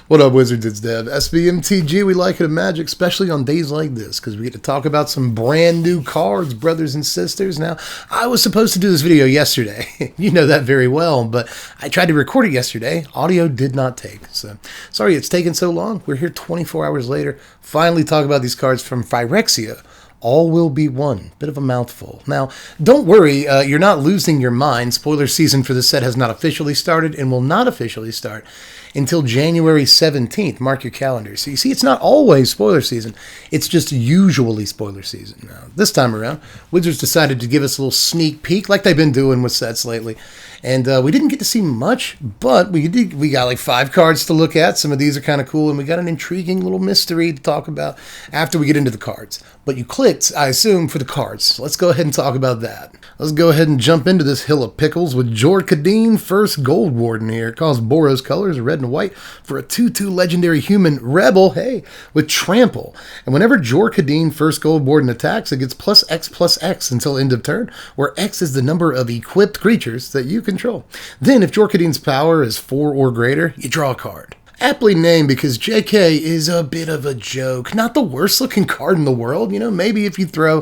What up, Wizards? It's Dev. SBMTG, we like it in Magic, especially on days like this, because we get to talk about some brand new cards, brothers and sisters. Now, I was supposed to do this video yesterday. You know that very well, but I tried to record it yesterday. Audio did not take, so sorry it's taken so long. We're here 24 hours later, finally talk about these cards from Phyrexia. All will be one. Bit of a mouthful. Now, don't worry, you're not losing your mind. Spoiler season for this set has not officially started and will not officially start until January 17th. Mark your calendars. So you see, it's not always spoiler season. It's just usually spoiler season. Now, this time around, Wizards decided to give us a little sneak peek like they've been doing with sets lately. And we didn't get to see much, but we got like 5 cards to look at. Some of these are kind of cool, and we got an intriguing little mystery to talk about after we get into the cards. But you clicked, I assume, for the cards. So let's go ahead and talk about that. Let's go ahead and jump into this hill of pickles with Kadeen, first Goldwarden here. It calls Boros colors, red and white, for a 2/2 legendary human rebel, hey, with trample. And whenever Kadeen, first Goldwarden, attacks, it gets +X until end of turn, where X is the number of equipped creatures that you control. Then, if Kadeen's power is 4 or greater, you draw a card. Aptly named because JK is a bit of a joke. Not the worst looking card in the world. You know, maybe if you throw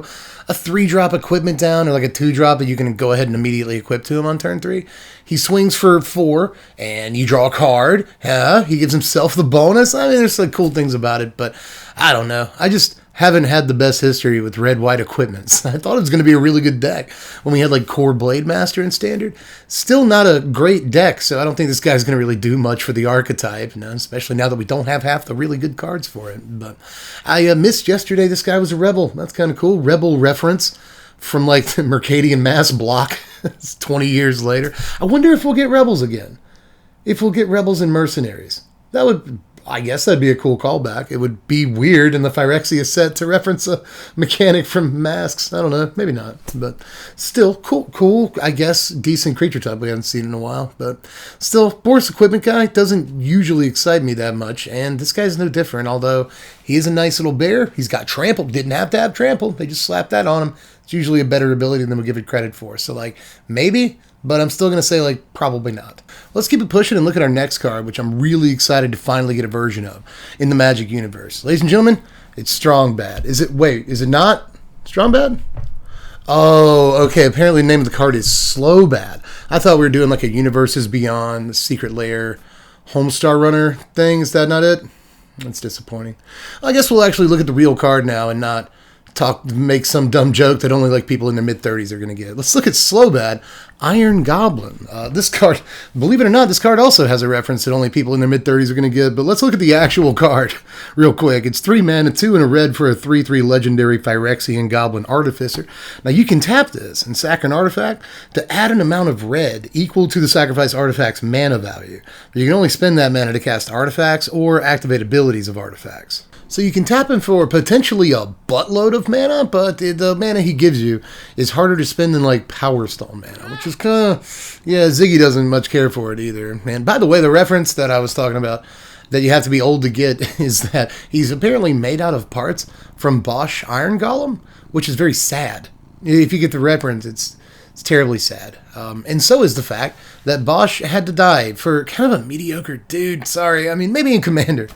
a 3-drop equipment down or like a 2-drop that you can go ahead and immediately equip to him on turn 3. He swings for 4 and you draw a card. Yeah, he gives himself the bonus. I mean, there's some cool things about it, but I don't know. I just haven't had the best history with red-white equipments. I thought it was going to be a really good deck when we had like Core Blade Master in Standard. Still not a great deck, so I don't think this guy's going to really do much for the archetype, especially now that we don't have half the really good cards for it. But I missed yesterday this guy was a Rebel. That's kind of cool. Rebel reference from like the Mercadian Mass block. It's 20 years later. I wonder if we'll get Rebels again. If we'll get Rebels and Mercenaries. That would... I guess that'd be a cool callback. It would be weird in the Phyrexia set to reference a mechanic from Masks. I don't know. Maybe not. But still, cool. I guess decent creature type we haven't seen in a while. But still, Boros Equipment guy doesn't usually excite me that much. And this guy's no different. Although he is a nice little bear. He's got trample. Didn't have to have trample. They just slapped that on him. It's usually a better ability than we give it credit for. So, like, maybe... but I'm still going to say, like, probably not. Let's keep it pushing and look at our next card, which I'm really excited to finally get a version of in the Magic universe. Ladies and gentlemen, it's Strong Bad. Is it not Strong Bad? Oh, okay. Apparently the name of the card is Slobad. I thought we were doing like a Universes Beyond, the Secret Lair, Homestar Runner thing. Is that not it? That's disappointing. I guess we'll actually look at the real card now and not make some dumb joke that only like people in their mid-30s are going to get. Let's look at Slobad, Iron Goblin. This card, believe it or not, this card also has a reference that only people in their mid-30s are going to get, but let's look at the actual card real quick. It's 3 mana, 2 and a red for a 3/3 legendary Phyrexian Goblin Artificer. Now you can tap this and sack an artifact to add an amount of red equal to the sacrifice artifact's mana value. But you can only spend that mana to cast artifacts or activate abilities of artifacts. So you can tap him for potentially a buttload of mana, but the mana he gives you is harder to spend than like Power Stone mana, which is kind of, yeah, Ziggy doesn't much care for it either. And by the way, the reference that I was talking about that you have to be old to get is that he's apparently made out of parts from Bosch Iron Golem, which is very sad. If you get the reference, it's terribly sad. And so is the fact that Bosch had to die for kind of a mediocre dude. Sorry. I mean, maybe in Commander.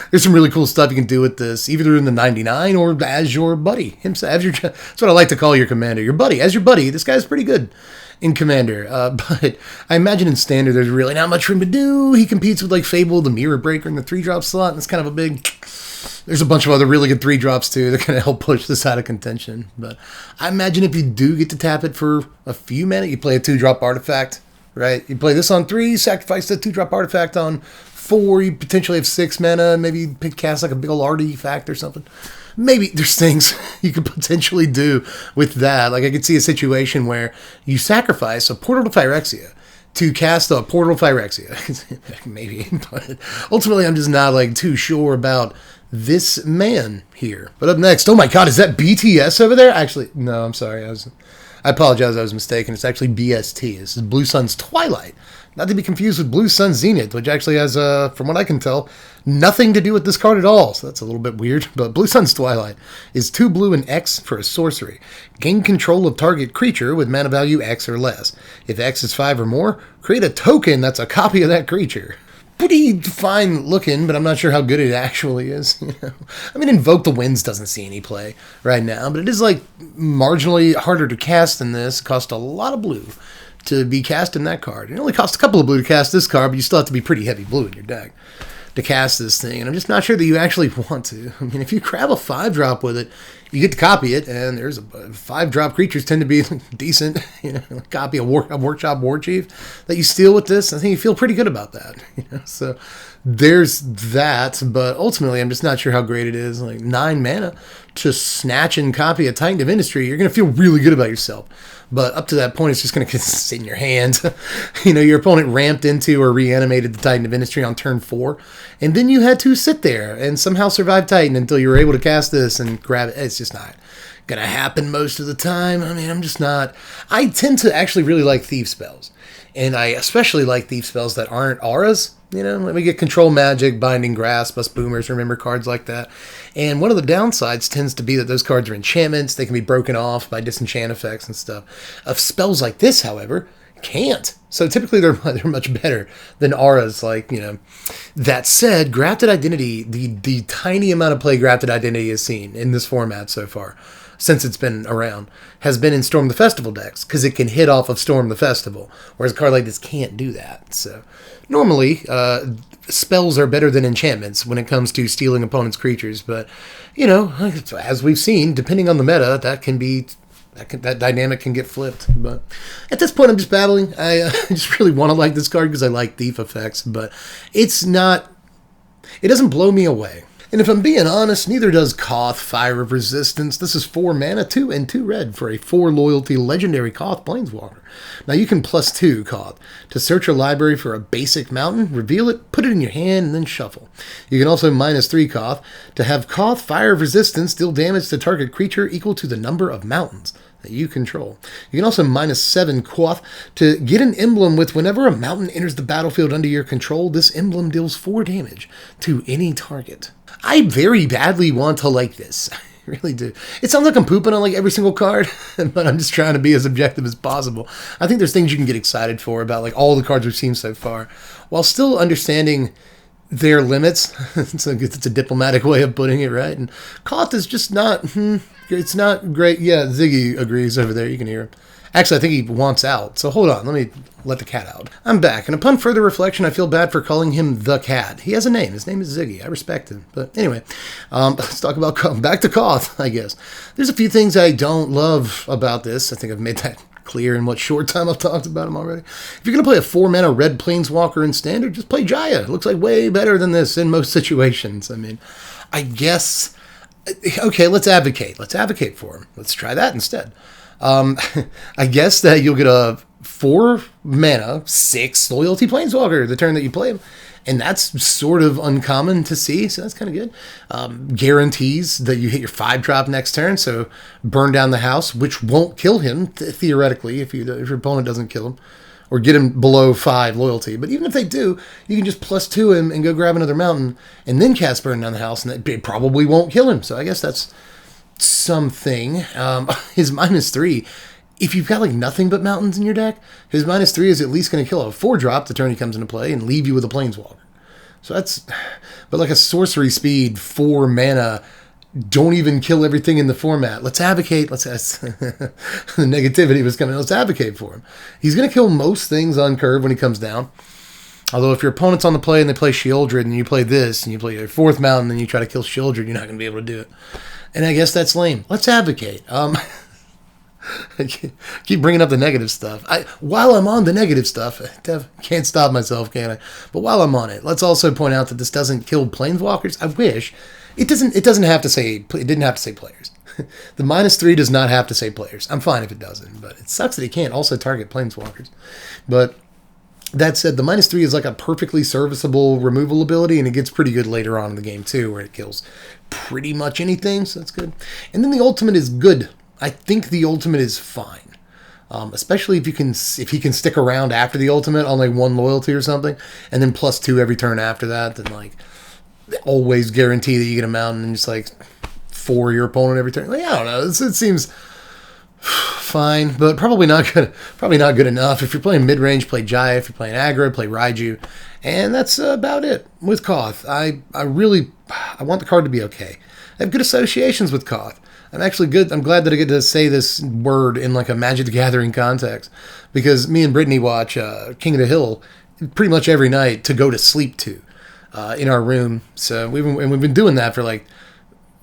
There's some really cool stuff you can do with this, either in the 99 or as your buddy. Himself, that's what I like to call your Commander. Your buddy. As your buddy, this guy's pretty good in Commander. But I imagine in Standard, there's really not much for him to do. He competes with like Fable, the Mirror Breaker in the 3-drop slot. And it's kind of a big... There's a bunch of other really good 3-drops too that kind of help push this out of contention. But I imagine if you do get to tap it for a few minutes, you play a 2-drop artifact, right? You play this on 3, sacrifice the 2-drop artifact on 4, you potentially have 6 mana, maybe cast like a big old artifact or something. Maybe there's things you could potentially do with that. Like I could see a situation where you sacrifice a Portal to Phyrexia to cast a Portal Phyrexia. Maybe, but ultimately I'm just not like too sure about this man here. But up next, oh my god, is that BTS over there? Actually, no, I'm sorry. I apologize, I was mistaken. It's actually BST. This is Blue Sun's Twilight. Not to be confused with Blue Sun Zenith, which actually has, from what I can tell, nothing to do with this card at all. So that's a little bit weird. But Blue Sun's Twilight is 2 blue and X for a sorcery. Gain control of target creature with mana value X or less. If X is 5 or more, create a token that's a copy of that creature. pretty fine looking, but I'm not sure how good it actually is. I mean, Invoke the Winds doesn't see any play right now, but it is like marginally harder to cast than this. It costs a lot of blue to be casting that card. It only costs a couple of blue to cast this card, but you still have to be pretty heavy blue in your deck to cast this thing, and I'm just not sure that you actually want to. I mean, if you grab a 5-drop with it, you get to copy it, and there's a 5-drop creatures tend to be decent. Copy a Workshop War Chief that you steal with this. I think you feel pretty good about that. So there's that, but ultimately, I'm just not sure how great it is. Like 9 mana to snatch and copy a Titan of Industry, you're going to feel really good about yourself. But up to that point, it's just going to sit in your hand. Your opponent ramped into or reanimated the Titan of Industry on turn 4, and then you had to sit there and somehow survive Titan until you were able to cast this and grab it. It's just not going to happen most of the time. I mean, I'm just not. I tend to actually really like Thief spells, and I especially like Thief spells that aren't auras. Let me get Control Magic, Binding Grasp, us boomers remember cards like that. And one of the downsides tends to be that those cards are enchantments. They can be broken off by disenchant effects and stuff. Of spells like this, however, can't. So typically they're much better than auras. That said, Grafted Identity, the tiny amount of play Grafted Identity has seen in this format so far, since it's been around, has been in Storm the Festival decks, because it can hit off of Storm the Festival, whereas a card like this can't do that. So normally, spells are better than enchantments when it comes to stealing opponents' creatures, but, as we've seen, depending on the meta, that dynamic can get flipped. But at this point, I'm just battling. I just really want to like this card because I like Thief effects, but it doesn't blow me away. And if I'm being honest, neither does Koth, Fire of Resistance. This is 4 mana, 2 and 2 red for a 4 loyalty legendary Koth Planeswalker. Now you can +2 Koth to search your library for a basic mountain, reveal it, put it in your hand, and then shuffle. You can also -3 Koth to have Koth, Fire of Resistance deal damage to target creature equal to the number of mountains that you control. You can also -7 Koth to get an emblem with whenever a mountain enters the battlefield under your control, this emblem deals 4 damage to any target. I very badly want to like this. I really do. It sounds like I'm pooping on like every single card, but I'm just trying to be as objective as possible. I think there's things you can get excited for about like all the cards we've seen so far, while still understanding their limits. It's a diplomatic way of putting it, right? And Koth is just not, it's not great. Yeah, Ziggy agrees over there. You can hear him. Actually, I think he wants out. So hold on. Let me let the cat out. I'm back. And upon further reflection, I feel bad for calling him the cat. He has a name. His name is Ziggy. I respect him. But anyway, let's talk about back to Koth, I guess. There's a few things I don't love about this. I think I've made that clear in what short time I've talked about him already. If you're going to play a 4 mana red Planeswalker in Standard, just play Jaya. It looks like way better than this in most situations. I mean, I guess... Okay, let's advocate. Let's advocate for him. Let's try that instead. I guess that you'll get a 4 mana, 6 loyalty Planeswalker the turn that you play him. And that's sort of uncommon to see, so that's kind of good. Guarantees that you hit your 5-drop next turn, so burn down the house, which won't kill him, theoretically, if your opponent doesn't kill him, or get him below 5 loyalty. But even if they do, you can just +2 him and go grab another mountain, and then cast burn down the house, and it probably won't kill him. So I guess that's something. His -3, if you've got like nothing but mountains in your deck, his -3 is at least going to kill a 4-drop the turn he comes into play and leave you with a Planeswalker. So but like a sorcery speed 4 mana, don't even kill everything in the format. Let's advocate. The negativity was coming. Let's advocate for him. He's going to kill most things on curve when he comes down. Although if your opponent's on the play and they play Shieldred and you play this and you play your 4th mountain and you try to kill Shieldred, you're not going to be able to do it. And I guess that's lame. Let's advocate. I keep bringing up the negative stuff. While I'm on the negative stuff, can't stop myself, can I? But while I'm on it, let's also point out that this doesn't kill Planeswalkers. I wish. It doesn't have to say, it didn't have to say players. The -3 does not have to say players. I'm fine if it doesn't, but it sucks that it can't also target Planeswalkers. But that said, the -3 is like a perfectly serviceable removal ability, and it gets pretty good later on in the game too, where it kills pretty much anything, so that's good. And then the ultimate is good. I think the ultimate is fine. Especially if he can stick around after the ultimate on like 1 loyalty or something, and then +2 every turn after that, then like always guarantee that you get a mountain and just like 4 your opponent every turn. Like, I don't know. It seems fine, but probably not good. Probably not good enough. If you're playing mid range, play Jaya. If you're playing aggro, play Raiju, and that's about it with Koth. I want the card to be okay. I have good associations with Koth. I'm actually good. I'm glad that I get to say this word in like a Magic the Gathering context, because me and Brittany watch King of the Hill pretty much every night to go to sleep to in our room. So we've been doing that for like,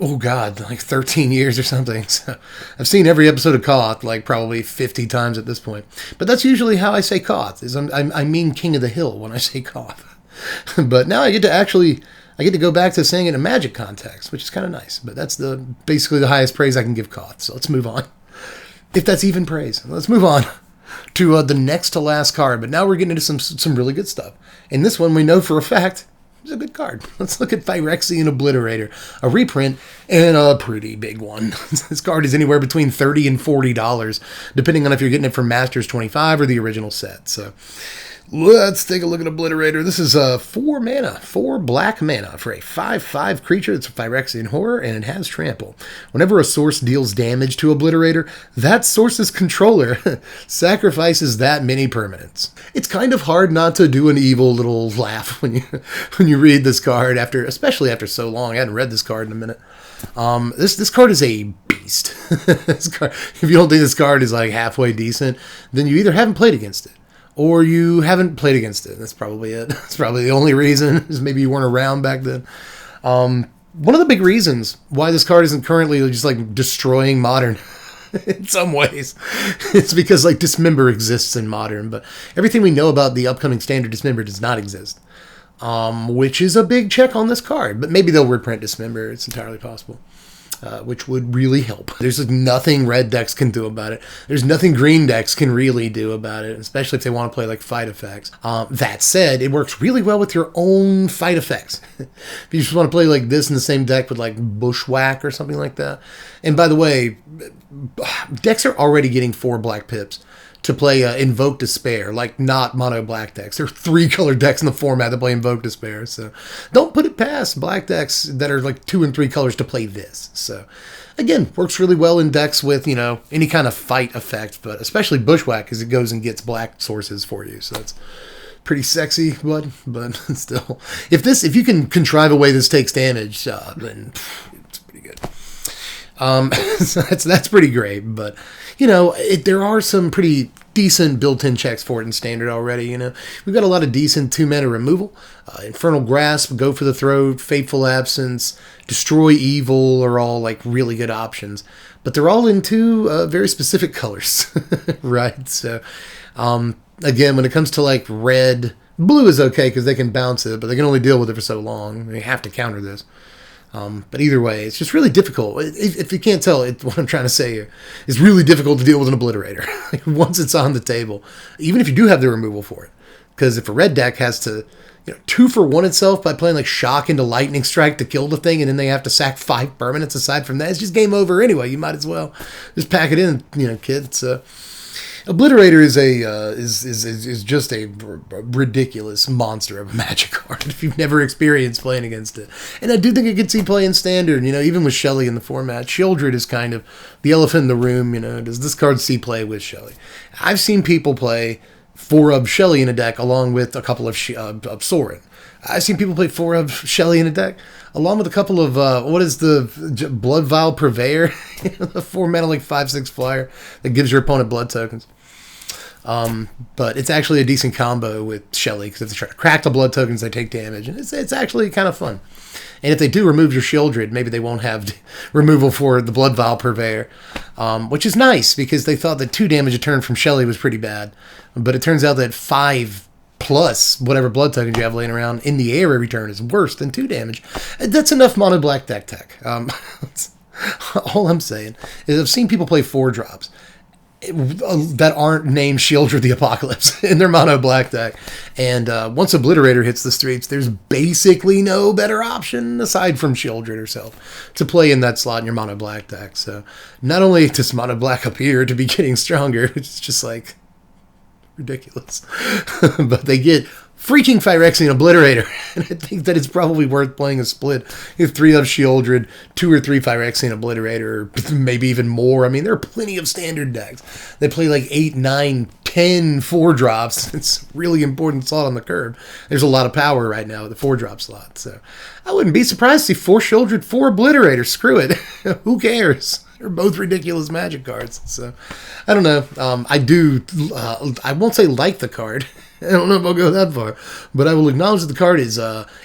oh God, like 13 years or something. So I've seen every episode of Koth like probably 50 times at this point. But that's usually how I say Koth. I mean King of the Hill when I say Koth. But now I get to go back to saying it in a Magic context, which is kind of nice. But that's basically the highest praise I can give Koth. So let's move on. If that's even praise. Let's move on to the next to last card. But now we're getting into some really good stuff. And this one we know for a fact is a good card. Let's look at Phyrexian Obliterator, a reprint and a pretty big one. This card is anywhere between $30 and $40, depending on if you're getting it from Masters 25 or the original set. So let's take a look at Obliterator. This is 4 black mana for a 5/5 creature. It's a Phyrexian horror, and it has trample. Whenever a source deals damage to Obliterator, that source's controller sacrifices that many permanents. It's kind of hard not to do an evil little laugh when you read this card, especially after so long. I hadn't read this card in a minute. This card is a beast. If you don't think this card is like halfway decent, then you either haven't played against it, or you haven't played against it. That's probably it. That's probably the only reason, is maybe you weren't around back then. One of the big reasons why this card isn't currently just like destroying Modern in some ways, it's because like Dismember exists in Modern, but everything we know about the upcoming Standard Dismember does not exist. Which is a big check on this card. But maybe they'll reprint Dismember. It's entirely possible. Which would really help. There's like nothing red decks can do about it. There's nothing green decks can really do about it, especially if they want to play like fight effects. That said, it works really well with your own fight effects. If you just want to play like this in the same deck with like Bushwhack or something like that. And by the way, decks are already getting 4 black pips to play Invoke Despair, like not mono black decks. There are 3 color decks in the format that play Invoke Despair, so don't put it past black decks that are like 2 and 3 colors to play this. So again, works really well in decks with, any kind of fight effect, but especially Bushwhack, because it goes and gets black sources for you. So that's pretty sexy, but still, if you can contrive a way this takes damage, then it's pretty good. So that's pretty great, but there are some pretty decent built-in checks for it in Standard already. We've got a lot of decent 2-mana removal. Infernal Grasp, Go for the Throat, Fateful Absence, Destroy Evil are all like really good options, but they're all in 2 very specific colors, right? So again, when it comes to like red, blue is okay because they can bounce it, but they can only deal with it for so long. They have to counter this. But either way, it's just really difficult. If you can't tell, what I'm trying to say here, it's really difficult to deal with an Obliterator once it's on the table, even if you do have the removal for it. Because if a red deck has to 2-for-1 itself by playing like Shock into Lightning Strike to kill the thing, and then they have to sack 5 permanents aside from that, it's just game over anyway. You might as well just pack it in, kid. So Obliterator is just a ridiculous monster of a Magic card if you've never experienced playing against it. And I do think it could see play in Standard, even with Shelly in the format. Shieldred is kind of the elephant in the room, does this card see play with Shelly? I've seen people play 4 of Shelly in a deck along with a couple of Sorin. I've seen people play 4 of Shelly in a deck along with a couple of, what is the Blood Vial Purveyor? The 4-mana like 5/6 flyer that gives your opponent blood tokens. But it's actually a decent combo with Shelly, because if they try to crack the blood tokens, they take damage, and it's actually kind of fun. And if they do remove your Shieldred, maybe they won't have removal for the Blood Vial Purveyor, which is nice, because they thought that 2 damage a turn from Shelly was pretty bad. But it turns out that 5 plus whatever blood tokens you have laying around in the air every turn is worse than 2 damage. That's enough mono black deck tech. All I'm saying is I've seen people play 4 drops that aren't named Shieldred the Apocalypse in their mono black deck, and once Obliterator hits the streets, there's basically no better option aside from Shieldred herself to play in that slot in your mono black deck. So not only does mono black appear to be getting stronger, it's just like ridiculous, but they get freaking Phyrexian Obliterator. And I think that it's probably worth playing a split if 3 of Shieldred, 2 or 3 Phyrexian Obliterator, or maybe even more. I mean, there are plenty of standard decks that play like 8, 9, 10 4-drops. It's a really important slot on the curve. There's a lot of power right now at the 4-drop slot. So I wouldn't be surprised to see 4 Shieldred, 4 Obliterator. Screw it. Who cares? They're both ridiculous Magic cards. So I don't know. I won't say like the card. I don't know if I'll go that far, but I will acknowledge that the card is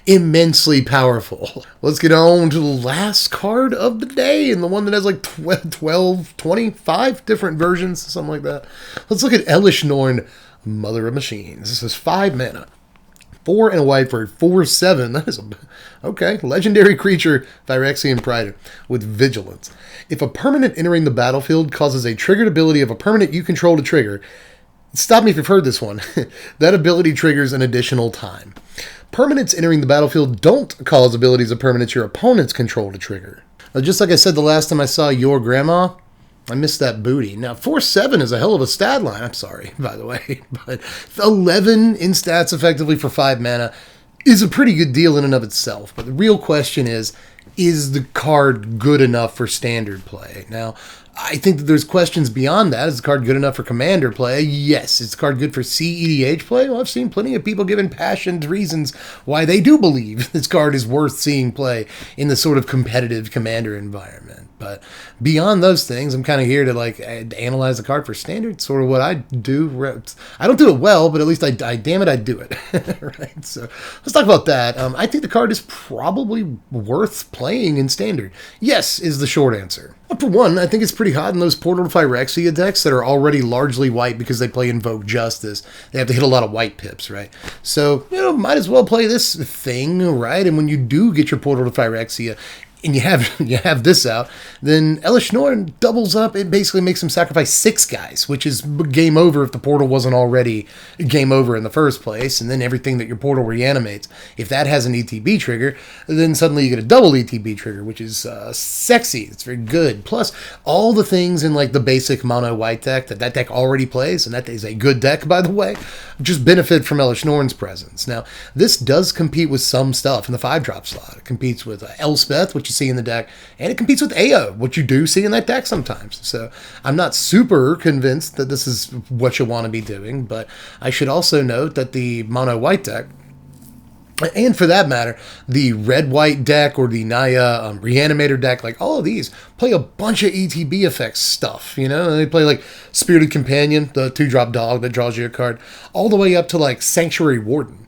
immensely powerful. Let's get on to the last card of the day, and the one that has like 12, 25 different versions, something like that. Let's look at Elesh Norn, Mother of Machines. This is 5 mana. 4 and a white for 4/7. That is okay. Legendary creature, Phyrexian Obliterator with Vigilance. If a permanent entering the battlefield causes a triggered ability of a permanent you control to trigger, stop me if you've heard this one. That ability triggers an additional time. Permanents entering the battlefield don't cause abilities of permanents your opponents control to trigger. Now, just like I said the last time I saw your grandma, I missed that booty. Now, 4/7 is a hell of a stat line. I'm sorry, by the way. But 11 in stats effectively for 5 mana is a pretty good deal in and of itself. But the real question is the card good enough for standard play? Now, I think that there's questions beyond that. Is the card good enough for commander play? Yes. Is the card good for CEDH play? Well, I've seen plenty of people give impassioned reasons why they do believe this card is worth seeing play in the sort of competitive commander environment. But beyond those things, I'm kind of here to like analyze the card for standard. Sort of what I do. I don't do it well, but at least I damn it, I do it. Right. So let's talk about that. I think the card is probably worth playing in standard. Yes, is the short answer. For one, I think it's pretty hot in those Portal to Phyrexia decks that are already largely white because they play Invoke Justice. They have to hit a lot of white pips, right? So, might as well play this thing, right? And when you do get your Portal to Phyrexia, and you have this out, then Elesh Norn doubles up. It basically makes him sacrifice 6 guys, which is game over if the portal wasn't already game over in the first place. And then everything that your portal reanimates, if that has an ETB trigger, then suddenly you get a double ETB trigger, which is sexy. It's very good. Plus, all the things in like the basic mono white deck that deck already plays, and that is a good deck, by the way, just benefit from Elesh Norn's presence. Now, this does compete with some stuff in the 5-drop slot. It competes with Elspeth, which you see in the deck, and it competes with AO, which you do see in that deck sometimes. So I'm not super convinced that this is what you want to be doing, but I should also note that the mono white deck, and for that matter, the red-white deck or the Naya Reanimator deck, like all of these play a bunch of ETB effects stuff, They play like Spirited Companion, the 2-drop dog that draws you a card, all the way up to like Sanctuary Warden,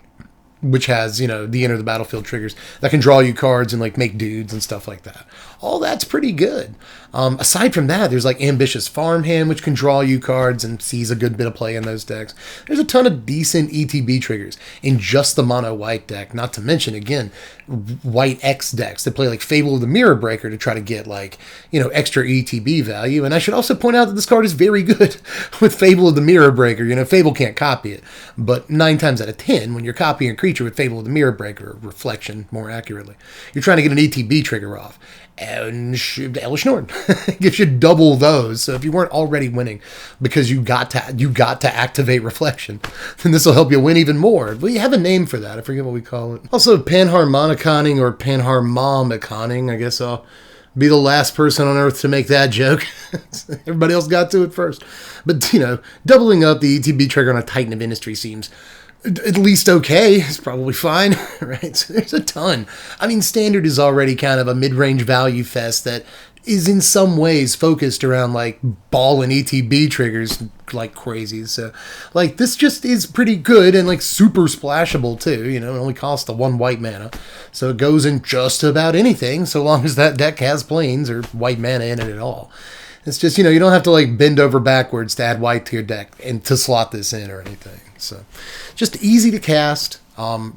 which has, the enter the battlefield triggers that can draw you cards and like make dudes and stuff like that. All that's pretty good. Aside from that, there's like Ambitious Farmhand, which can draw you cards and sees a good bit of play in those decks. There's a ton of decent ETB triggers in just the mono white deck, not to mention, again, white X decks that play like Fable of the Mirror Breaker to try to get like, extra ETB value. And I should also point out that this card is very good with Fable of the Mirror Breaker. Fable can't copy it, but 9 times out of 10, when you're copying a creature with Fable of the Mirror Breaker, or Reflection more accurately, you're trying to get an ETB trigger off. And Elesh Norn gives you double those. So if you weren't already winning because you got to activate Reflection, then this will help you win even more. Well, you have a name for that. I forget what we call it. Also, Panharmoniconing or Panharmoniconing. I guess I'll be the last person on earth to make that joke. Everybody else got to it first. But, doubling up the ETB trigger on a Titan of Industry seems at least okay. It's probably fine, right? So there's a ton. I mean, standard is already kind of a mid-range value fest that is in some ways focused around like ball and ETB triggers like crazy. So like this just is pretty good and like super splashable too. It only costs the 1 white mana. So it goes in just about anything so long as that deck has planes or white mana in it at all. It's just, you don't have to like bend over backwards to add white to your deck and to slot this in or anything. So just easy to cast.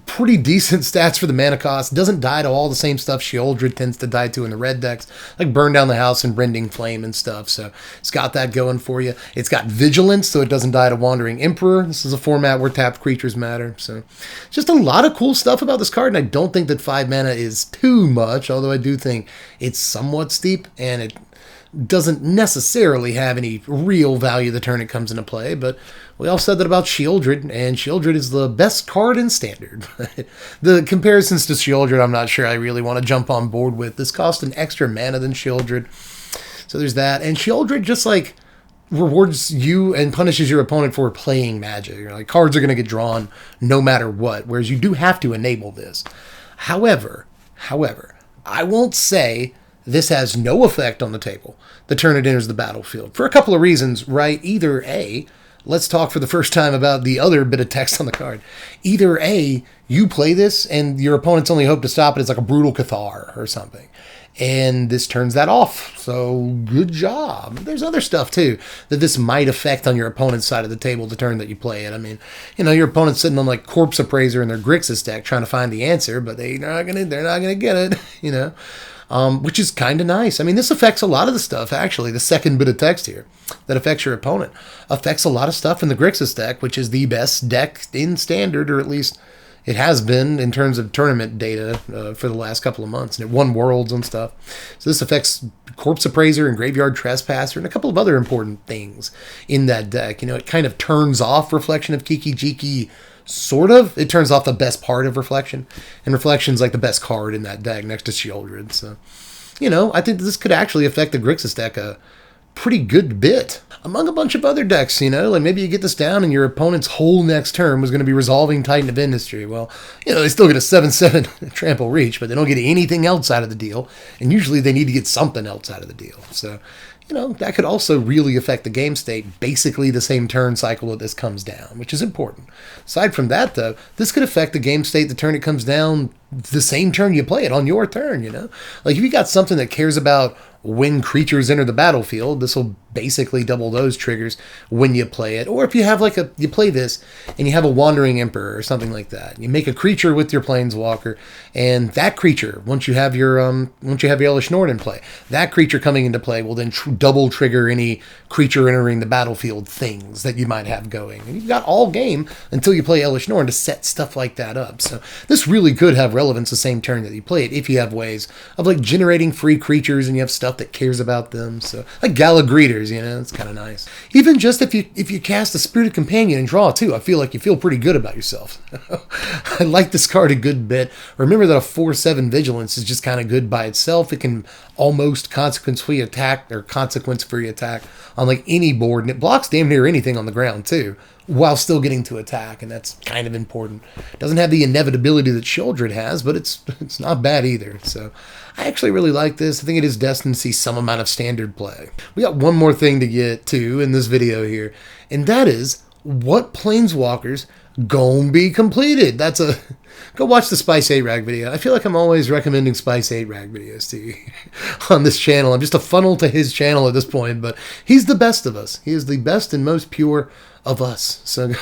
Pretty decent stats for the mana cost. Doesn't die to all the same stuff Shieldred tends to die to in the red decks, like Burn Down the House and Rending Flame and stuff. So it's got that going for you. It's got Vigilance, so it doesn't die to Wandering Emperor. This is a format where tapped creatures matter. So just a lot of cool stuff about this card, and I don't think that 5 mana is too much, although I do think it's somewhat steep, and doesn't necessarily have any real value the turn it comes into play, but we all said that about Shieldred, and Shieldred is the best card in Standard. The comparisons to Shieldred, I'm not sure I really want to jump on board with. This costs an extra mana than Shieldred, so there's that. And Shieldred just like rewards you and punishes your opponent for playing Magic. Like, cards are going to get drawn no matter what, whereas you do have to enable this. However, I won't say this has no effect on the table the turn it enters the battlefield, for a couple of reasons, right? Either A, let's talk for the first time about the other bit of text on the card. Either A, you play this and your opponent's only hope to stop it is like a Brutal Cathar or something, and this turns that off. So good job. There's other stuff too that this might affect on your opponent's side of the table the turn that you play it. I mean, you know, your opponent's sitting on like Corpse Appraiser in their Grixis deck trying to find the answer, but they're not gonna get it, you know. Which is kind of nice. I mean, this affects a lot of the stuff, actually. The second bit of text here that affects your opponent affects a lot of stuff in the Grixis deck, which is the best deck in Standard, or at least it has been in terms of tournament data for the last couple of months. And it won Worlds and stuff. So this affects Corpse Appraiser and Graveyard Trespasser and a couple of other important things in that deck. You know, it kind of turns off Reflection of Kiki Jiki. Sort of. It turns off the best part of Reflection. And Reflection's like the best card in that deck next to Shieldred. So, you know, I think this could actually affect the Grixis deck a pretty good bit. Among a bunch of other decks, you know, like maybe you get this down and your opponent's whole next turn was going to be resolving Titan of Industry. Well, you know, they still get a 7/7 trample reach, but they don't get anything else out of the deal. And usually they need to get something else out of the deal. So, you know, that could also really affect the game state, basically the same turn cycle that this comes down, which is important. Aside from that, though, this could affect the game state the turn it comes down the same turn you play it on your turn, you know? Like, if you got something that cares about when creatures enter the battlefield, this will basically double those triggers when you play it. Or if you have you play this and you have a Wandering Emperor or something like that, you make a creature with your Planeswalker, and that creature, once you have your Elesh Norn in play, that creature coming into play will then double trigger any creature entering the battlefield things that you might have going. And you've got all game until you play Elesh Norn to set stuff like that up. So this really could have relevance the same turn that you play it if you have ways of like generating free creatures and you have stuff that cares about them. So like Gala Greeters, you know, it's kind of nice. Even just if you cast a Spirited Companion and draw two, I feel like you feel pretty good about yourself. I like this card a good bit. Remember that a 4/7 Vigilance is just kind of good by itself. It can almost consequence-free attack on like any board, and it blocks damn near anything on the ground too, while still getting to attack, and that's kind of important. It doesn't have the inevitability that Shieldred has, but it's not bad either. So I actually really like this. I think it is destined to see some amount of Standard play. We got one more thing to get to in this video here, and that is what Planeswalkers gon' be completed. Go watch the Spice 8 Rag video. I feel like I'm always recommending Spice 8 Rag videos to you on this channel. I'm just a funnel to his channel at this point, but he's the best of us. He is the best and most pure of us. So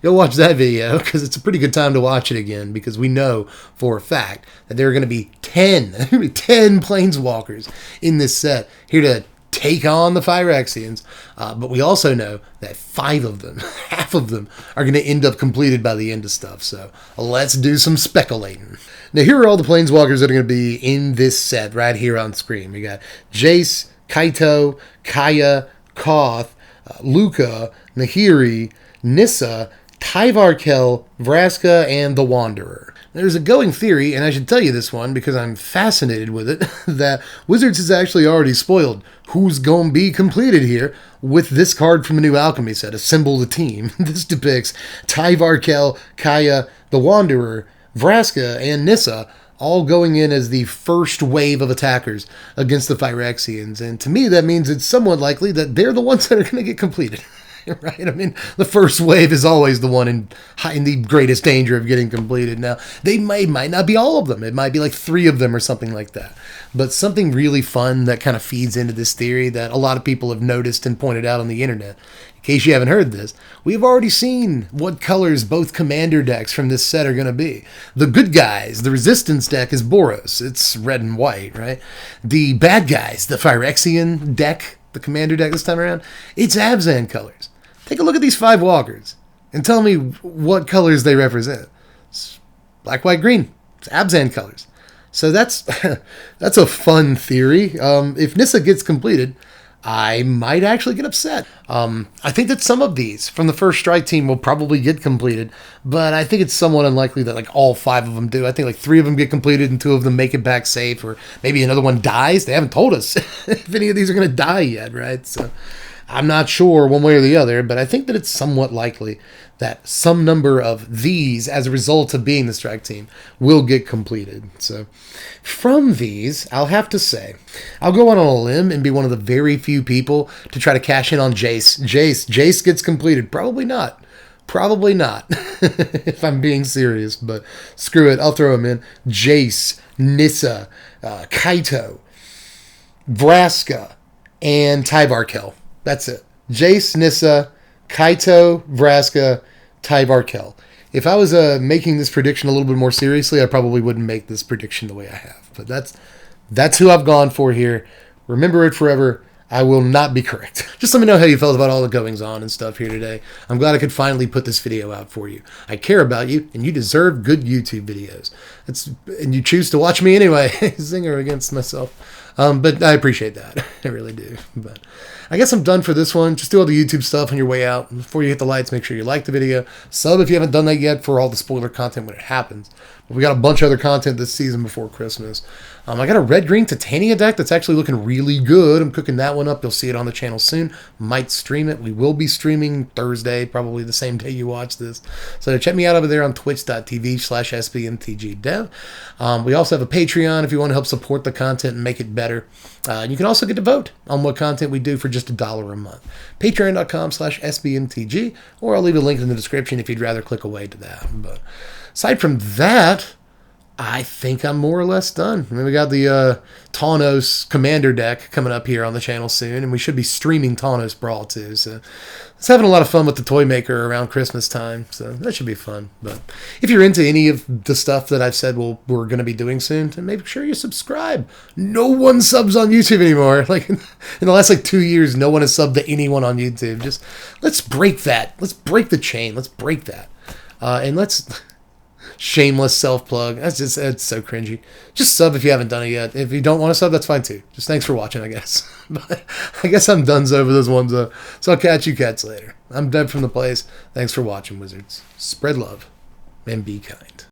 go watch that video, because it's a pretty good time to watch it again, because we know for a fact that there are going to be 10 Planeswalkers in this set here to take on the Phyrexians, but we also know that 5 of them, half of them, are going to end up completed by the end of stuff. So let's do some speculating. Now, here are all the Planeswalkers that are going to be in this set right here on screen. We got Jace, Kaito, Kaya, Koth, Luca, Nahiri, Nissa, Tyvar Kell, Vraska, and the Wanderer. There's a going theory, and I should tell you this one because I'm fascinated with it, that Wizards has actually already spoiled who's going to be completed here with this card from the new Alchemy set, Assemble the Team. This depicts Tyvar Kell, Kaya, the Wanderer, Vraska, and Nissa all going in as the first wave of attackers against the Phyrexians. And to me, that means it's somewhat likely that they're the ones that are going to get completed. Right? I mean, the first wave is always the one in the greatest danger of getting completed. Now, might not be all of them. It might be like 3 of them or something like that. But something really fun that kind of feeds into this theory that a lot of people have noticed and pointed out on the internet. In case you haven't heard this, we've already seen what colors both commander decks from this set are going to be. The good guys, the Resistance deck is Boros. It's red and white, right? The bad guys, the Phyrexian deck, the commander deck this time around, it's Abzan colors. Take a look at these 5 walkers and tell me what colors they represent. It's black, white, green. It's Abzan colors. So that's that's a fun theory. If Nissa gets completed, I might actually get upset. I think that some of these from the first strike team will probably get completed, but I think it's somewhat unlikely that like all 5 of them do. I think like 3 of them get completed and 2 of them make it back safe, or maybe another one dies. They haven't told us if any of these are going to die yet, right? So I'm not sure one way or the other, but I think that it's somewhat likely that some number of these, as a result of being the strike team, will get completed. So from these, I'll have to say, I'll go on a limb and be one of the very few people to try to cash in on Jace. Jace gets completed. Probably not. Probably not, if I'm being serious, but screw it. I'll throw him in. Jace, Nissa, Kaito, Vraska, and Tyvarkel. That's it. Jace, Nissa, Kaito, Vraska, Tyvarkel. If I was making this prediction a little bit more seriously, I probably wouldn't make this prediction the way I have. But that's who I've gone for here. Remember it forever. I will not be correct. Just let me know how you felt about all the goings on and stuff here today. I'm glad I could finally put this video out for you. I care about you, and you deserve good YouTube videos. And you choose to watch me anyway. Zinger against myself. But I appreciate that. I really do. But I guess I'm done for this one. Just do all the YouTube stuff on your way out. Before you hit the lights, make sure you like the video. Sub if you haven't done that yet for all the spoiler content when it happens. But we got a bunch of other content this season before Christmas. I got a red-green Titania deck that's actually looking really good. I'm cooking that one up. You'll see it on the channel soon. Might stream it. We will be streaming Thursday, probably the same day you watch this. So check me out over there on twitch.tv/SBMTGdev. We also have a Patreon if you want to help support the content and make it better. You can also get to vote on what content we do for just $1 a month. Patreon.com/SBMTG, or I'll leave a link in the description if you'd rather click away to that. But aside from that, I think I'm more or less done. I mean, we got the Tawnos Commander deck coming up here on the channel soon, and we should be streaming Tawnos Brawl too. So it's having a lot of fun with the Toy Maker around Christmas time, so that should be fun. But if you're into any of the stuff that I've said we're going to be doing soon, then make sure you subscribe. No one subs on YouTube anymore. Like in the last 2 years, no one has subbed to anyone on YouTube. Just let's break that. Let's break the chain. Let's break that. And let's... Shameless self-plug. It's so cringy. Just sub if you haven't done it yet. If you don't want to sub, that's fine too. Just thanks for watching, I guess. But I guess I'm donezo over those ones. So I'll catch you cats later. I'm Deb from the place. Thanks for watching, Wizards. Spread love and be kind.